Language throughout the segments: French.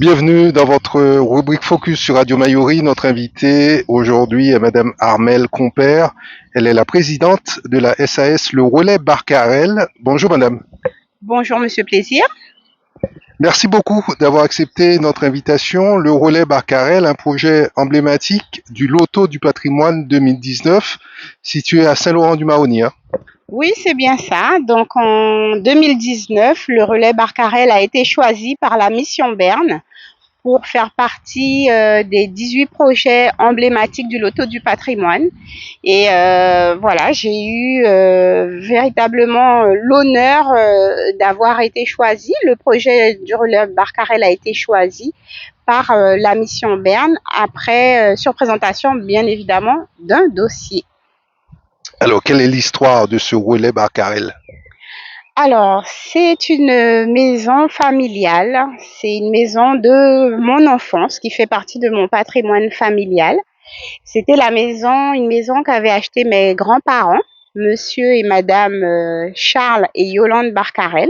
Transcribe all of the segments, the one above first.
Bienvenue dans votre rubrique Focus sur Radio Mayuri. Notre invitée aujourd'hui est Madame Armelle Compère. Elle est la présidente de la SAS Le Relais Barcarel. Bonjour Madame. Bonjour Monsieur Plaisir. Merci beaucoup d'avoir accepté notre invitation. Le Relais Barcarel, un projet emblématique du Loto du patrimoine 2019, situé à Saint-Laurent-du-Maroni. Oui, c'est bien ça. Donc en 2019, le Relais Barcarel a été choisi par la Mission Berne pour faire partie des 18 projets emblématiques du Loto du patrimoine. Et voilà, j'ai eu véritablement l'honneur d'avoir été choisi. Le projet du Relais Barcarel a été choisi par la Mission Berne après sur présentation, bien évidemment, d'un dossier. Alors, quelle est l'histoire de ce Relais Barcarel? Alors, c'est une maison familiale, c'est une maison de mon enfance qui fait partie de mon patrimoine familial. C'était une maison qu'avaient acheté mes grands-parents, monsieur et madame Charles et Yolande Barcarel.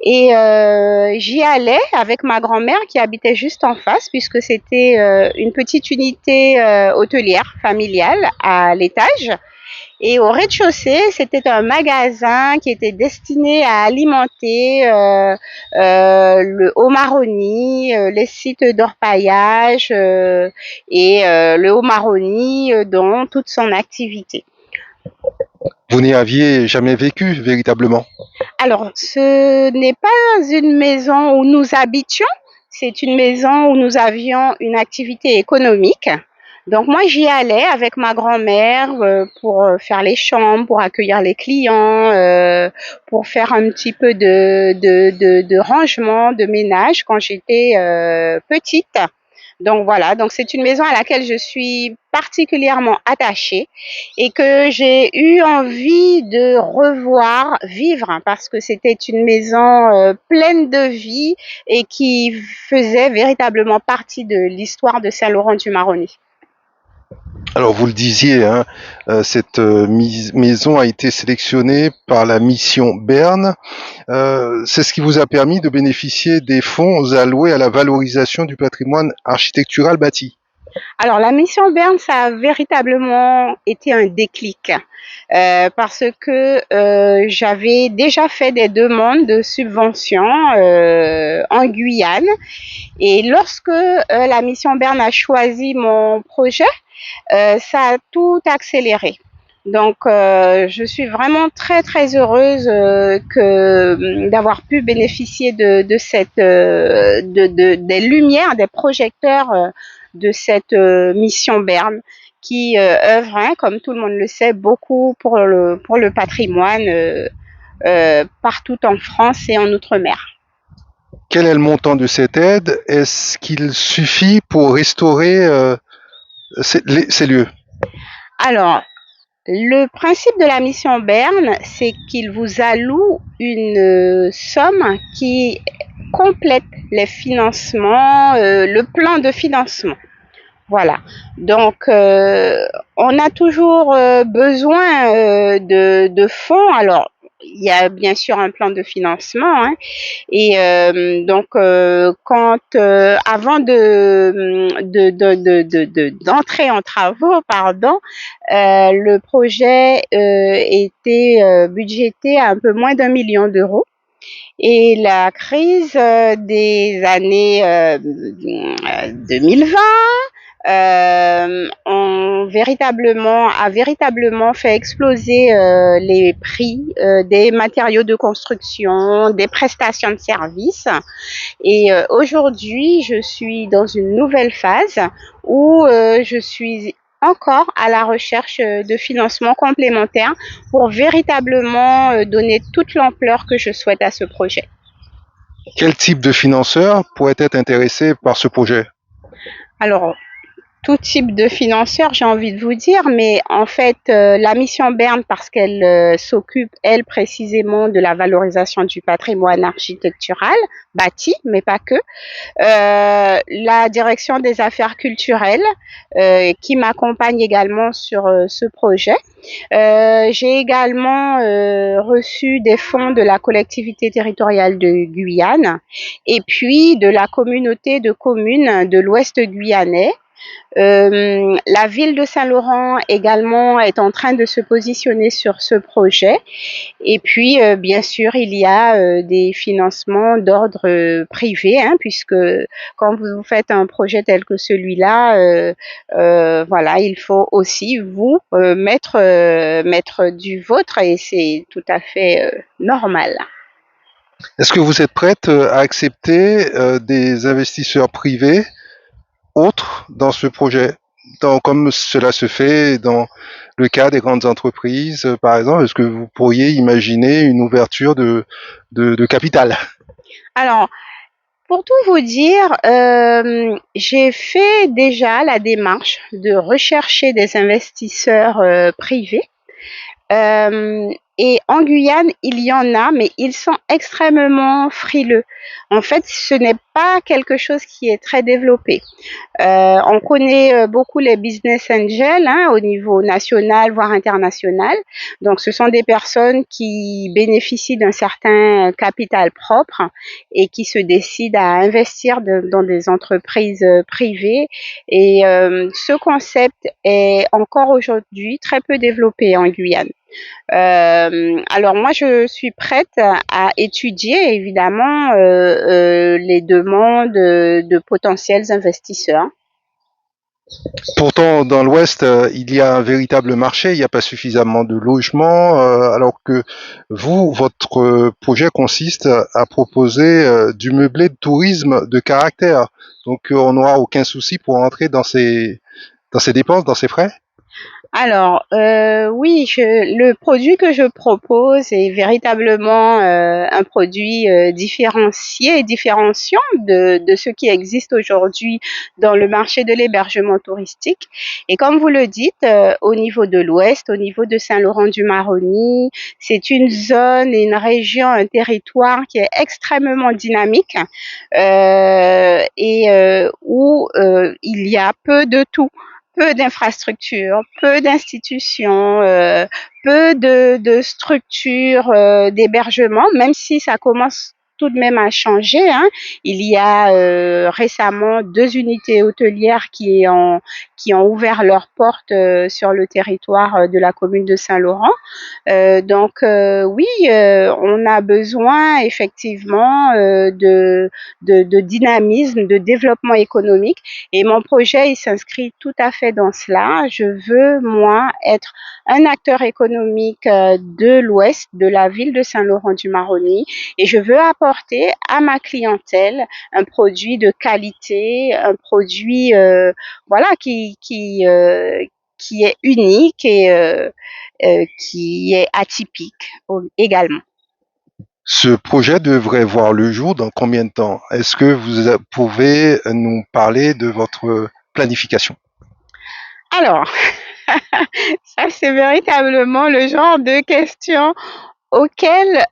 Et j'y allais avec ma grand-mère qui habitait juste en face puisque c'était une petite unité hôtelière familiale à l'étage. Et au rez-de-chaussée, c'était un magasin qui était destiné à alimenter le Haut-Maroni, les sites d'orpaillage et le Haut-Maroni dans toute son activité. Vous n'y aviez jamais vécu véritablement? Alors, ce n'est pas une maison où nous habitions, c'est une maison où nous avions une activité économique. Donc moi, j'y allais avec ma grand-mère pour faire les chambres, pour accueillir les clients, pour faire un petit peu de rangement, de ménage quand j'étais petite. Donc voilà, donc c'est une maison à laquelle je suis particulièrement attachée et que j'ai eu envie de revoir vivre parce que c'était une maison pleine de vie et qui faisait véritablement partie de l'histoire de Saint-Laurent-du-Maroni. Alors vous le disiez, cette maison a été sélectionnée par la mission Berne. C'est ce qui vous a permis de bénéficier des fonds alloués à la valorisation du patrimoine architectural bâti. Alors la mission Berne, ça a véritablement été un déclic parce que j'avais déjà fait des demandes de subventions en Guyane et lorsque la mission Berne a choisi mon projet, ça a tout accéléré. Donc, je suis vraiment très très heureuse d'avoir pu bénéficier de cette des lumières, des projecteurs de cette mission Berne qui œuvre, comme tout le monde le sait, beaucoup pour le patrimoine partout en France et en Outre-mer. Quel est le montant de cette aide? Est-ce qu'il suffit pour restaurer ces lieux? Alors, le principe de la mission Berne, c'est qu'il vous alloue une somme qui complète les financements, le plan de financement. Voilà. Donc, on a toujours besoin de fonds. Alors, il y a bien sûr un plan de financement, et donc avant d'entrer en travaux, le projet était budgété à un peu moins d'1 million d'euros. Et la crise des années 2020 a véritablement fait exploser les prix des matériaux de construction, des prestations de services. Et aujourd'hui, je suis dans une nouvelle phase où je suis encore à la recherche de financements complémentaires pour véritablement donner toute l'ampleur que je souhaite à ce projet. Quel type de financeur pourrait être intéressé par ce projet? Alors, tout type de financeurs, j'ai envie de vous dire, mais en fait, la mission Berne, parce qu'elle s'occupe, elle, précisément de la valorisation du patrimoine architectural, bâti, mais pas que. La direction des affaires culturelles, qui m'accompagne également sur ce projet. J'ai également reçu des fonds de la collectivité territoriale de Guyane et puis de la communauté de communes de l'Ouest guyanais. La ville de Saint-Laurent également est en train de se positionner sur ce projet. Et puis, bien sûr, il y a des financements d'ordre privé, hein, puisque quand vous faites un projet tel que celui-là, voilà, il faut aussi vous mettre du vôtre et c'est tout à fait normal. Est-ce que vous êtes prête à accepter des investisseurs privés autres dans ce projet, comme cela se fait dans le cas des grandes entreprises, par exemple? Est-ce que vous pourriez imaginer une ouverture de capital? Alors, pour tout vous dire, j'ai fait déjà la démarche de rechercher des investisseurs privés. Euh, et en Guyane, il y en a, mais ils sont extrêmement frileux. En fait, ce n'est pas quelque chose qui est très développé. On connaît beaucoup les business angels, hein, au niveau national, voire international. Donc, ce sont des personnes qui bénéficient d'un certain capital propre et qui se décident à investir dans des entreprises privées. Et ce concept est encore aujourd'hui très peu développé en Guyane. Alors moi, je suis prête à étudier évidemment les demandes de potentiels investisseurs. Pourtant, dans l'Ouest, il y a un véritable marché, il n'y a pas suffisamment de logements, alors que vous, votre projet consiste à proposer du meublé de tourisme de caractère. Donc, on n'aura aucun souci pour entrer dans ces dépenses, dans ces frais. Alors, oui, le produit que je propose est véritablement un produit différencié et différenciant de ce qui existe aujourd'hui dans le marché de l'hébergement touristique. Et comme vous le dites, au niveau de l'Ouest, au niveau de Saint-Laurent-du-Maroni, c'est une zone, une région, un territoire qui est extrêmement dynamique et où il y a peu de tout, peu d'infrastructures, peu d'institutions, peu de structures d'hébergement, même si ça commence tout de même à changer, hein. Il y a récemment 2 unités hôtelières qui ont ouvert leurs portes sur le territoire de la commune de Saint-Laurent. Donc oui, on a besoin effectivement de dynamisme, de développement économique. Et mon projet, il s'inscrit tout à fait dans cela. Je veux, moi, être un acteur économique de l'Ouest, de la ville de Saint-Laurent-du-Maroni, et je veux apporter à ma clientèle un produit de qualité, un produit voilà qui est unique et qui est atypique également. Ce projet devrait voir le jour dans combien de temps? Est-ce que vous pouvez nous parler de votre planification? Alors, ça c'est véritablement le genre de question auquel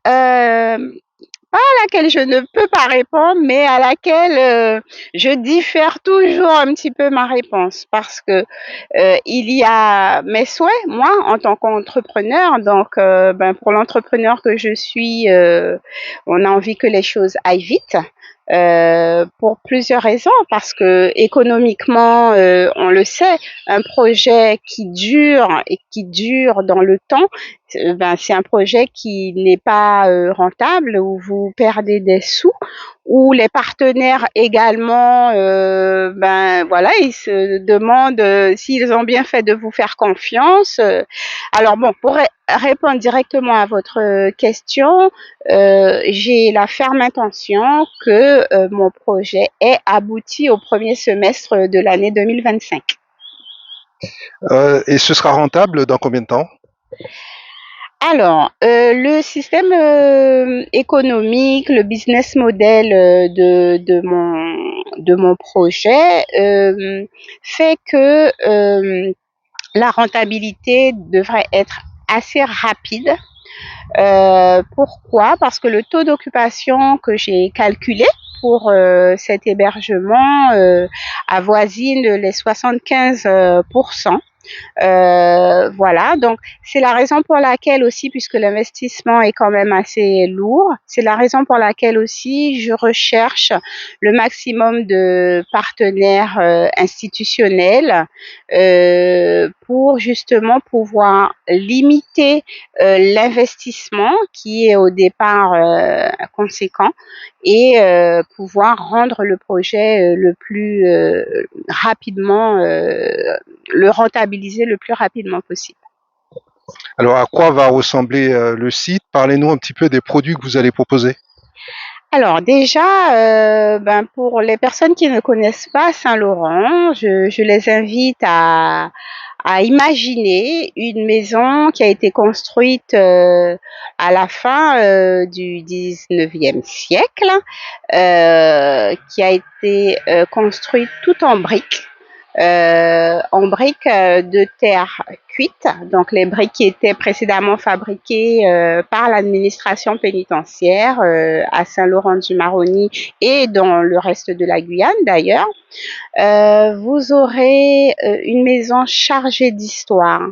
à laquelle je ne peux pas répondre, mais à laquelle je diffère toujours un petit peu ma réponse parce que il y a mes souhaits, moi, en tant qu'entrepreneur. Donc, pour l'entrepreneur que je suis, on a envie que les choses aillent vite. Pour plusieurs raisons, parce que économiquement, on le sait, un projet qui dure dans le temps, c'est un projet qui n'est pas rentable, où vous perdez des sous, où les partenaires également, voilà, ils se demandent s'ils ont bien fait de vous faire confiance. Alors bon, pour répondre directement à votre question, j'ai la ferme intention que mon projet ait abouti au premier semestre de l'année 2025. Et ce sera rentable dans combien de temps? Alors, le système économique, le business model de mon projet fait que la rentabilité devrait être assez rapide. Pourquoi? Parce que le taux d'occupation que j'ai calculé pour cet hébergement avoisine les 75%. Voilà, donc c'est la raison pour laquelle aussi, puisque l'investissement est quand même assez lourd, c'est la raison pour laquelle aussi je recherche le maximum de partenaires institutionnels pour justement pouvoir limiter l'investissement qui est au départ conséquent et pouvoir rendre le projet le plus rapidement le rentabiliser le plus rapidement possible. Alors, à quoi va ressembler le site? Parlez-nous un petit peu des produits que vous allez proposer. Alors déjà, pour les personnes qui ne connaissent pas Saint-Laurent, je les invite à imaginer une maison qui a été construite à la fin du 19e siècle, qui a été construite tout en briques de terre cuite, donc les briques qui étaient précédemment fabriquées par l'administration pénitentiaire à Saint-Laurent-du-Maroni et dans le reste de la Guyane d'ailleurs. Vous aurez une maison chargée d'histoire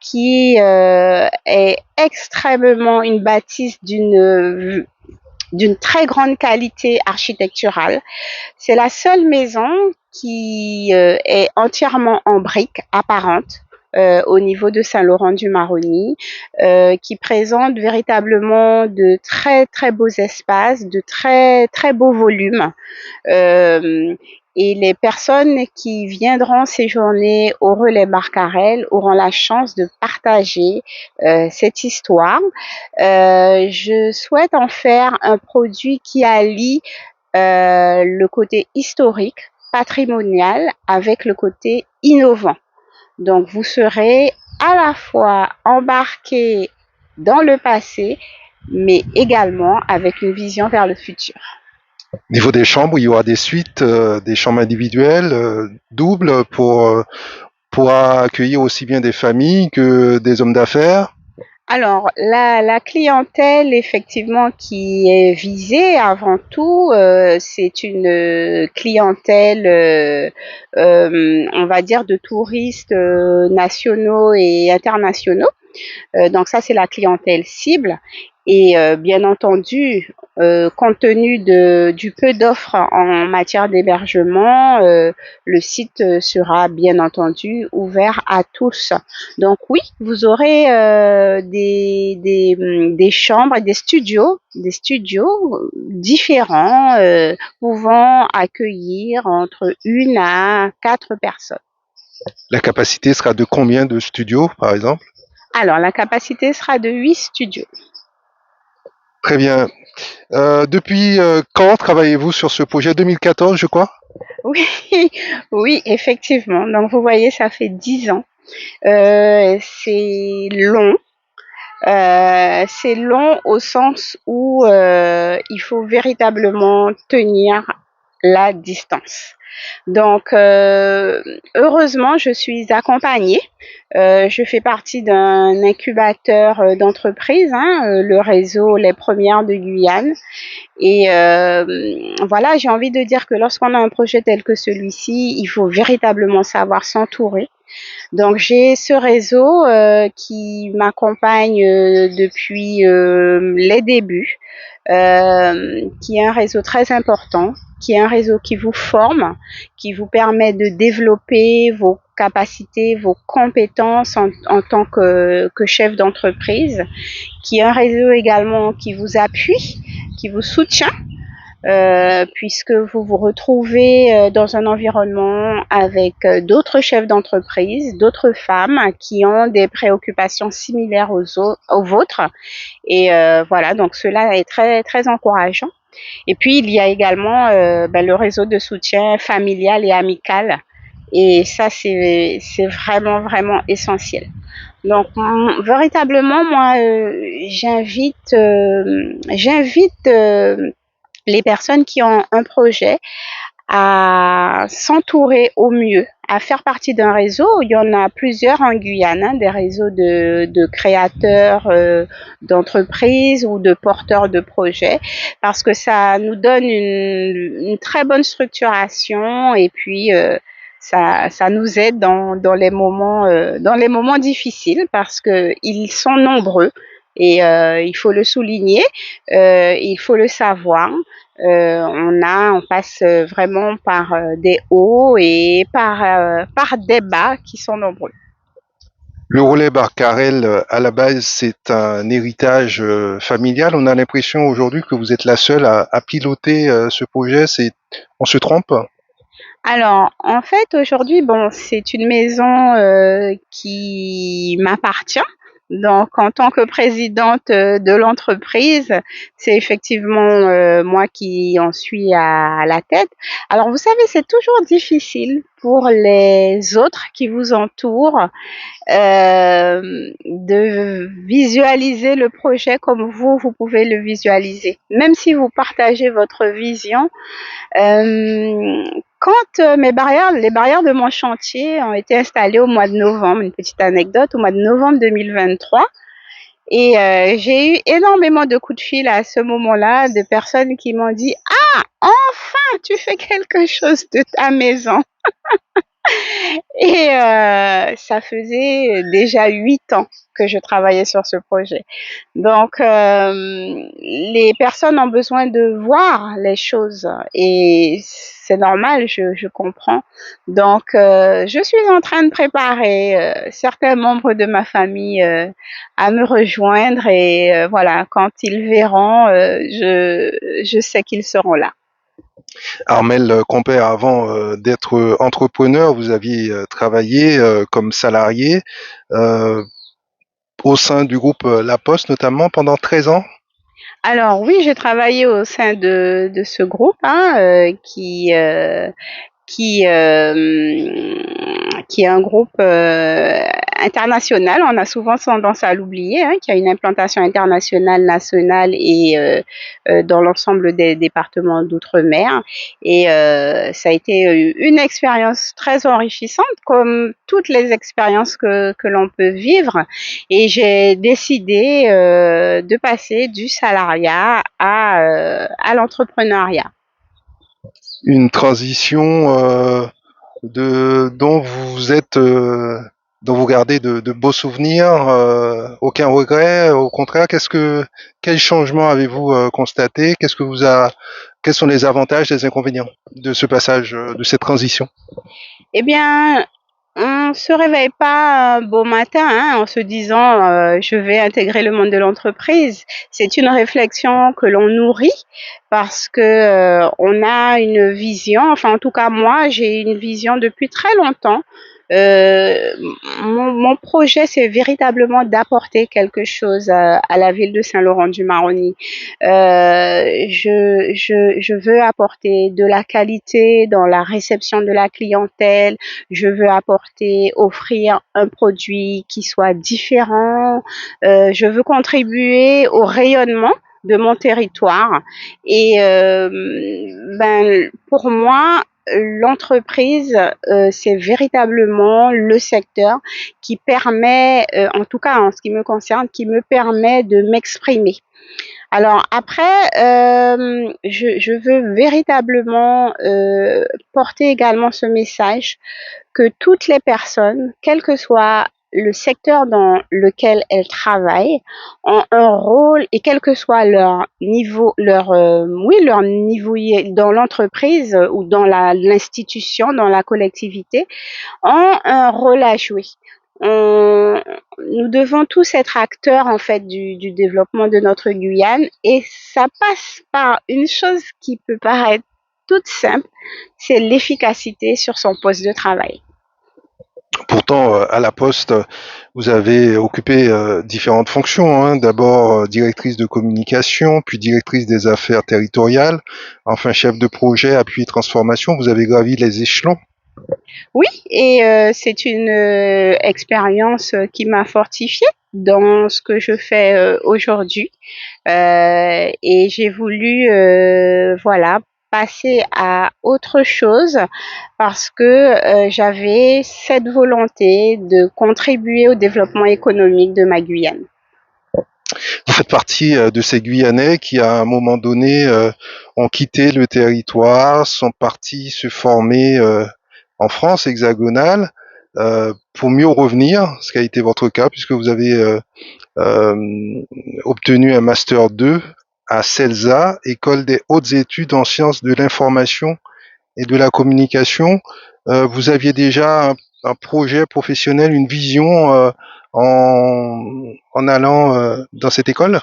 qui est extrêmement une bâtisse d'une très grande qualité architecturale. C'est la seule maison qui est entièrement en briques apparentes au niveau de Saint-Laurent-du-Maroni, qui présente véritablement de très très beaux espaces, de très très beaux volumes. Et les personnes qui viendront séjourner au Relais Barcarelle auront la chance de partager cette histoire. Je souhaite en faire un produit qui allie le côté historique, patrimonial, avec le côté innovant. Donc, vous serez à la fois embarqué dans le passé, mais également avec une vision vers le futur. Au niveau des chambres, il y aura des suites, des chambres individuelles, doubles pour accueillir aussi bien des familles que des hommes d'affaires. Alors, la clientèle effectivement qui est visée avant tout, c'est une clientèle, on va dire de touristes nationaux et internationaux. Donc ça, c'est la clientèle cible. Et bien entendu, compte tenu du peu d'offres en matière d'hébergement, le site sera bien entendu ouvert à tous. Donc oui, vous aurez des chambres et des studios différents pouvant accueillir entre 1 à 4 personnes. La capacité sera de combien de studios, par exemple? Alors, la capacité sera de 8 studios. Très bien. Depuis quand travaillez-vous sur ce projet? 2014, je crois? Oui, oui, effectivement. Donc, vous voyez, ça fait 10 ans. C'est long. C'est long au sens où il faut véritablement tenir la distance. Donc, heureusement, je suis accompagnée. Je fais partie d'un incubateur d'entreprise, le réseau Les Premières de Guyane. Et voilà, j'ai envie de dire que lorsqu'on a un projet tel que celui-ci, il faut véritablement savoir s'entourer. Donc j'ai ce réseau qui m'accompagne depuis les débuts, qui est un réseau très important, qui est un réseau qui vous forme, qui vous permet de développer vos capacités, vos compétences en tant que chef d'entreprise, qui est un réseau également qui vous appuie, qui vous soutient, puisque vous vous retrouvez dans un environnement avec d'autres chefs d'entreprise, d'autres femmes qui ont des préoccupations similaires aux vôtres. Et voilà, donc cela est très, très encourageant. Et puis, il y a également le réseau de soutien familial et amical. Et ça, c'est vraiment, vraiment essentiel. Donc, véritablement, moi, j'invite les personnes qui ont un projet à s'entourer au mieux, à faire partie d'un réseau. Il y en a plusieurs en Guyane, hein, des réseaux de créateurs d'entreprises ou de porteurs de projets, parce que ça nous donne une très bonne structuration et puis ça nous aide dans les moments difficiles parce que ils sont nombreux et il faut le souligner, il faut le savoir. On passe vraiment par des hauts et par des bas qui sont nombreux. Le relais Barcarel, à la base, c'est un héritage familial. On a l'impression aujourd'hui que vous êtes la seule à piloter ce projet. On se trompe? Alors, en fait, aujourd'hui, bon, c'est une maison qui m'appartient. Donc, en tant que présidente de l'entreprise, c'est effectivement moi qui en suis à la tête. Alors, vous savez, c'est toujours difficile pour les autres qui vous entourent de visualiser le projet comme vous pouvez le visualiser. Même si vous partagez votre vision, euh, quand les barrières de mon chantier ont été installées au mois de novembre, une petite anecdote, au mois de novembre 2023, et j'ai eu énormément de coups de fil à ce moment-là de personnes qui m'ont dit: «Ah, enfin, tu fais quelque chose de ta maison!» Et ça faisait déjà 8 ans que je travaillais sur ce projet. Donc, les personnes ont besoin de voir les choses et c'est normal, je comprends. Donc, je suis en train de préparer certains membres de ma famille à me rejoindre et voilà, quand ils verront, je sais qu'ils seront là. Armel Compère, avant d'être entrepreneur, vous aviez travaillé comme salarié euh, au sein du groupe La Poste, notamment pendant 13 ans. Alors oui, j'ai travaillé au sein de ce groupe hein, qui, qui est un groupe international. On a souvent tendance à l'oublier, hein, qui a une implantation internationale, nationale et dans l'ensemble des départements d'outre-mer. Et ça a été une expérience très enrichissante, comme toutes les expériences que l'on peut vivre. Et j'ai décidé de passer du salariat à l'entrepreneuriat. Une transition dont dont vous gardez de beaux souvenirs, aucun regret. Au contraire, quel changement avez-vous constaté? Quels sont les avantages, les inconvénients de ce passage, de cette transition? Eh bien, on se réveille pas un beau matin hein, en se disant je vais intégrer le monde de l'entreprise. C'est une réflexion que l'on nourrit parce que on a une vision. Enfin, en tout cas, moi, j'ai une vision depuis très longtemps. Euh, mon projet, c'est véritablement d'apporter quelque chose à la ville de Saint-Laurent-du-Maroni. Je veux apporter de la qualité dans la réception de la clientèle. Je veux apporter, offrir un produit qui soit différent. Je veux contribuer au rayonnement de mon territoire. Et pour moi, l'entreprise, c'est véritablement le secteur qui permet, en tout cas en ce qui me concerne, qui me permet de m'exprimer. Alors après, je veux véritablement porter également ce message que toutes les personnes, quel que soit le secteur dans lequel elles travaillent, ont un rôle et quel que soit leur niveau, leur niveau dans l'entreprise ou dans l'institution, dans la collectivité, ont un rôle à jouer. On- nous devons tous être acteurs en fait du développement de notre Guyane et ça passe par une chose qui peut paraître toute simple, c'est l'efficacité sur son poste de travail. Pourtant, à la Poste, vous avez occupé différentes fonctions, hein. D'abord directrice de communication, puis directrice des affaires territoriales, enfin chef de projet, appui et transformation. Vous avez gravi les échelons. Oui, et c'est une expérience qui m'a fortifiée dans ce que je fais aujourd'hui. Et j'ai voulu, voilà, passer à autre chose parce que j'avais cette volonté de contribuer au développement économique de ma Guyane. Vous faites partie de ces Guyanais qui, à un moment donné, ont quitté le territoire, sont partis se former en France hexagonale pour mieux revenir, ce qui a été votre cas, puisque vous avez euh, obtenu un master 2 à CELSA, École des hautes études en sciences de l'information et de la communication. Vous aviez déjà un projet professionnel, une vision en allant dans cette école?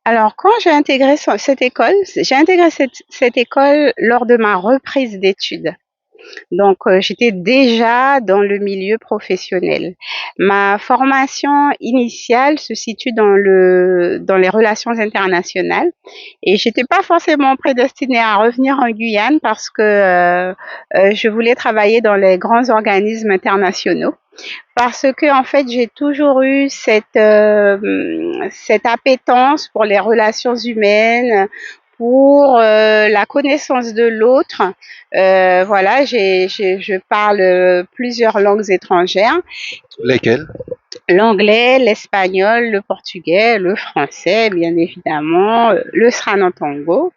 Alors, quand j'ai intégré cette école lors de ma reprise d'études. Donc, j'étais déjà dans le milieu professionnel. Ma formation initiale se situe dans les relations internationales et j'étais pas forcément prédestinée à revenir en Guyane parce que je voulais travailler dans les grands organismes internationaux. Parce que en fait, j'ai toujours eu cette appétence pour les relations humaines, pour la connaissance de l'autre. Voilà, je parle plusieurs langues étrangères, Lesquels? l'anglais, l'espagnol, le portugais, le français, bien évidemment, le sranan-tango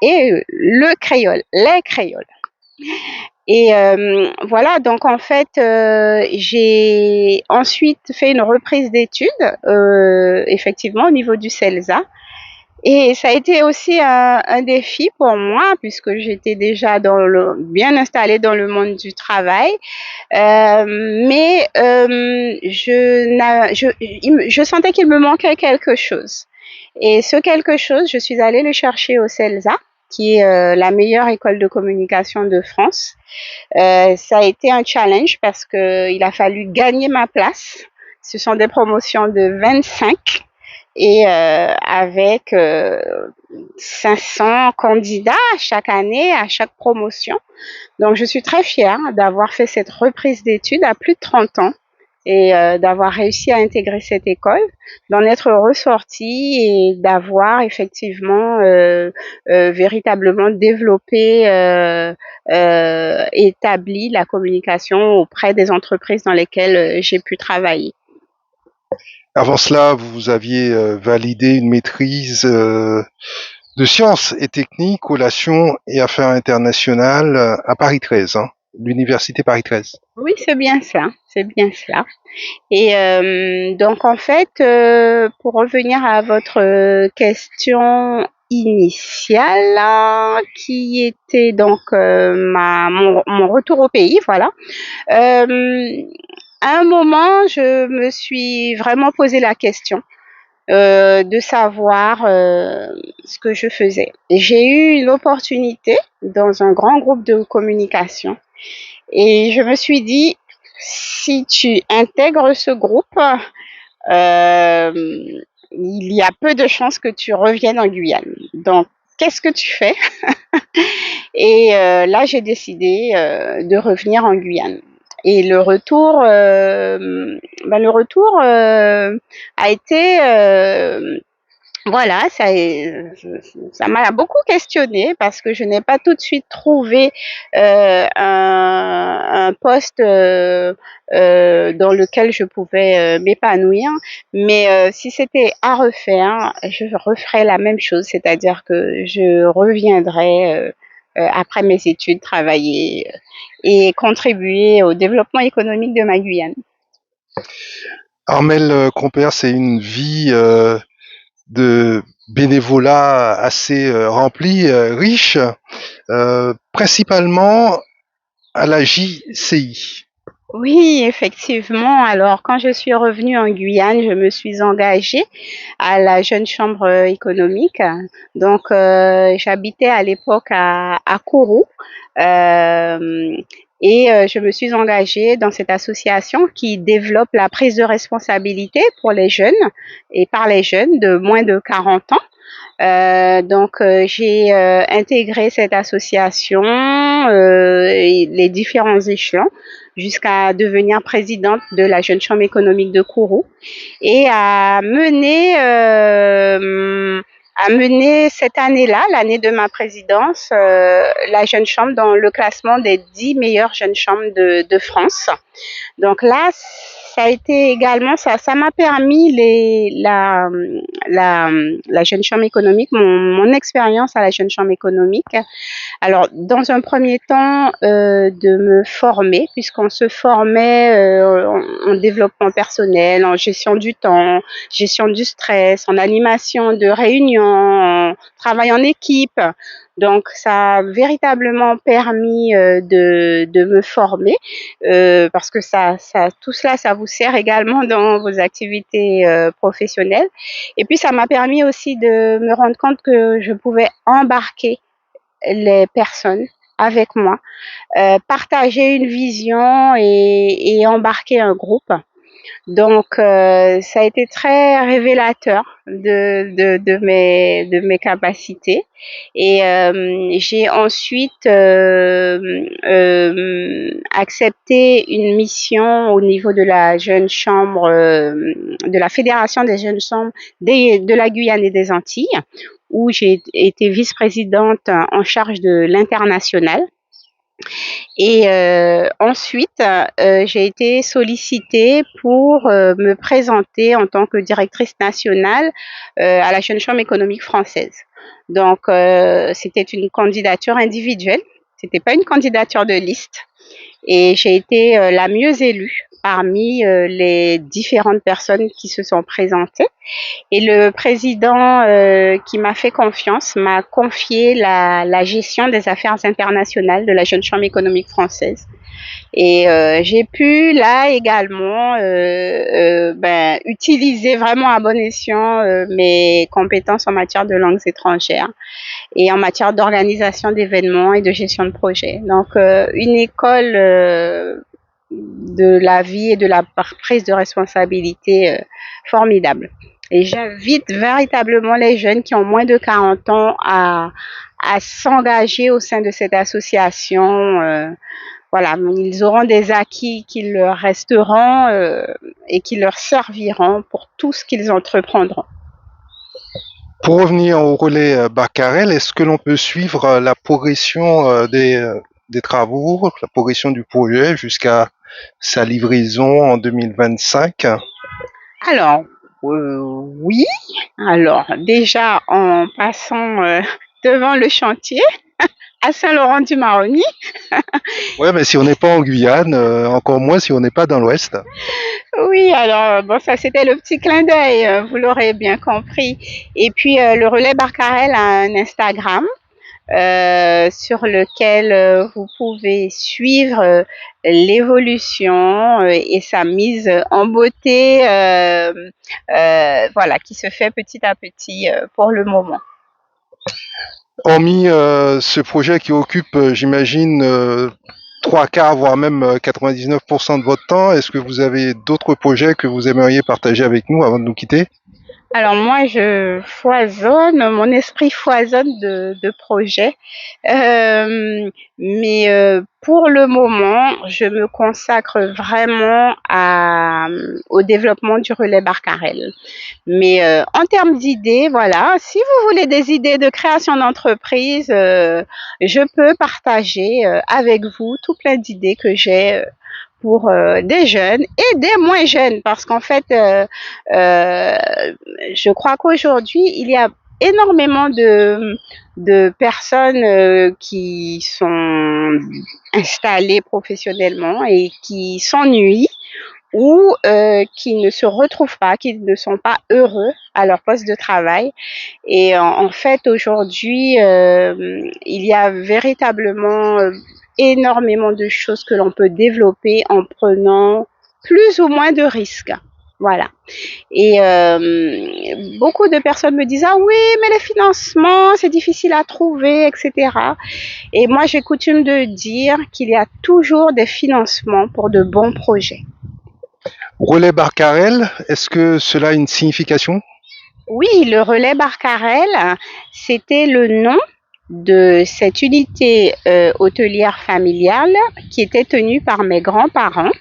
et le créole, les créoles. Et voilà, donc en fait, j'ai ensuite fait une reprise d'études, effectivement, au niveau du CELSA. Et ça a été aussi un défi pour moi, puisque j'étais déjà bien installée dans le monde du travail. Mais je sentais qu'il me manquait quelque chose. Et ce quelque chose, je suis allée le chercher au CELSA, qui est la meilleure école de communication de France. Ça a été un challenge parce qu'il a fallu gagner ma place. Ce sont des promotions de 25 et avec 500 candidats chaque année, à chaque promotion. Donc, je suis très fière d'avoir fait cette reprise d'études à plus de 30 ans et d'avoir réussi à intégrer cette école, d'en être ressortie et d'avoir effectivement véritablement développé, établi la communication auprès des entreprises dans lesquelles j'ai pu travailler. Avant cela, vous aviez validé une maîtrise de sciences et techniques, relations et affaires internationales à Paris 13, hein, l'université Paris 13. Oui, c'est bien ça, c'est bien cela. Et donc en fait, pour revenir à votre question initiale, qui était donc mon retour au pays, voilà. À un moment, je me suis vraiment posé la question de savoir ce que je faisais. J'ai eu une opportunité dans un grand groupe de communication et je me suis dit, si tu intègres ce groupe, euh, il y a peu de chances que tu reviennes en Guyane. Donc, qu'est-ce que tu fais? Et là, j'ai décidé de revenir en Guyane. Et le retour a été voilà, ça m'a beaucoup questionnée parce que je n'ai pas tout de suite trouvé un poste dans lequel je pouvais m'épanouir. Mais si c'était à refaire, je referais la même chose, c'est-à-dire que je reviendrais après mes études travailler et contribuer au développement économique de ma Guyane. Armel Compère, c'est une vie de bénévolat assez remplie, riche, principalement à la JCI. Oui, effectivement. Alors, quand je suis revenue en Guyane, je me suis engagée à la Jeune Chambre économique. Donc, j'habitais à l'époque à Kourou. Et je me suis engagée dans cette association qui développe la prise de responsabilité pour les jeunes et par les jeunes de moins de 40 ans. Donc, j'ai intégré cette association, et les différents échelons, jusqu'à devenir présidente de la Jeune Chambre économique de Kourou et à mener a mené cette année-là, l'année de ma présidence, la Jeune Chambre dans le classement des 10 meilleures jeunes chambres de France. Donc là, ça a été également, ça m'a permis la Jeune Chambre économique, mon expérience à la Jeune Chambre économique. Alors, dans un premier temps, de me former, puisqu'on se formait en développement personnel, en gestion du temps, gestion du stress, en animation de réunions, en travail en équipe. Donc, ça a véritablement permis de me former, parce que tout cela, ça vous sert également dans vos activités professionnelles. Et puis, ça m'a permis aussi de me rendre compte que je pouvais embarquer les personnes avec moi, partager une vision et embarquer un groupe. Donc, ça a été très révélateur de mes capacités. Et j'ai ensuite accepté une mission au niveau de la jeune chambre, de la Fédération des jeunes chambres de la Guyane et des Antilles, où j'ai été vice-présidente en charge de l'international. Et ensuite, j'ai été sollicitée pour me présenter en tant que directrice nationale à la Jeune Chambre économique française. Donc, c'était une candidature individuelle, c'était pas une candidature de liste. Et j'ai été la mieux élue parmi les différentes personnes qui se sont présentées. Et le président qui m'a fait confiance m'a confié la gestion des affaires internationales de la Jeune Chambre économique française. Et j'ai pu là également utiliser vraiment à bon escient mes compétences en matière de langues étrangères et en matière d'organisation d'événements et de gestion de projets. Donc une école de la vie et de la prise de responsabilité formidable. Et j'invite véritablement les jeunes qui ont moins de 40 ans à s'engager au sein de cette association. Voilà, ils auront des acquis qui leur resteront et qui leur serviront pour tout ce qu'ils entreprendront. Pour revenir au relais Barcarel, est-ce que l'on peut suivre la progression des travaux, la progression du projet jusqu'à sa livraison en 2025? Alors, oui. Alors, déjà, en passant devant le chantier à Saint-Laurent-du-Maroni. Ouais, mais si on n'est pas en Guyane, encore moins si on n'est pas dans l'Ouest. Oui, alors, bon, ça c'était le petit clin d'œil, vous l'aurez bien compris. Et puis, le relais Barcarel a un Instagram sur lequel vous pouvez suivre l'évolution et sa mise en beauté, voilà, qui se fait petit à petit pour le moment. Hormis ce projet qui occupe, j'imagine, 3/4, voire même 99% de votre temps, est-ce que vous avez d'autres projets que vous aimeriez partager avec nous avant de nous quitter? Alors moi, je foisonne, mon esprit foisonne de projets, mais pour le moment, je me consacre vraiment au développement du relais Barcarel. Mais en termes d'idées, voilà, si vous voulez des idées de création d'entreprise, je peux partager avec vous tout plein d'idées que j'ai pour des jeunes et des moins jeunes, parce qu'en fait, je crois qu'aujourd'hui, il y a énormément de personnes qui sont installées professionnellement et qui s'ennuient ou qui ne se retrouvent pas, qui ne sont pas heureux à leur poste de travail. Et en fait, aujourd'hui, il y a véritablement énormément de choses que l'on peut développer en prenant plus ou moins de risques. Voilà. Et beaucoup de personnes me disent ah oui, mais les financements, c'est difficile à trouver, etc. Et moi, j'ai coutume de dire qu'il y a toujours des financements pour de bons projets. Relais Barcarel, est-ce que cela a une signification? Oui, le relais Barcarel, c'était le nom de cette unité hôtelière familiale qui était tenue par mes grands-parents,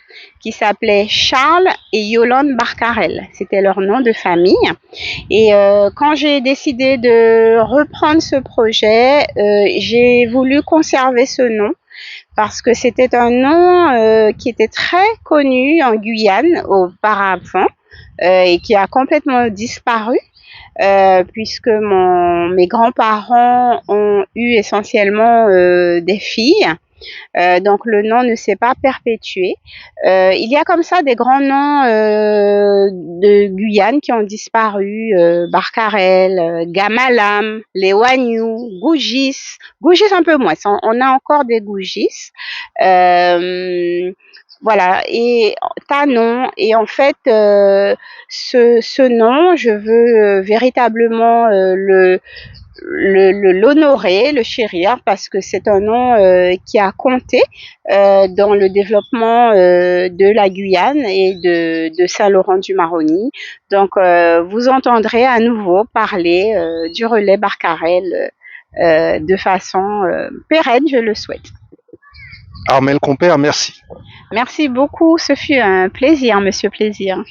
qui s'appelaient Charles et Yolande Barcarel. C'était leur nom de famille. Et quand j'ai décidé de reprendre ce projet, j'ai voulu conserver ce nom parce que c'était un nom qui était très connu en Guyane auparavant et qui a complètement disparu puisque mes grands-parents ont eu essentiellement des filles. Donc le nom ne s'est pas perpétué. Il y a comme ça des grands noms de Guyane qui ont disparu, Barcarel, Gamalam, Léwagnou, Gougis. Gougis un peu moins, on a encore des Gougis. Voilà, et Tanon. Et en fait, ce nom, je veux véritablement l'honorer, le chérir, parce que c'est un nom qui a compté dans le développement de la Guyane et de Saint-Laurent-du-Maroni. Donc, vous entendrez à nouveau parler du relais Barcarel de façon pérenne, je le souhaite. Armel Compère, merci. Merci beaucoup, ce fut un plaisir, monsieur Plaisir.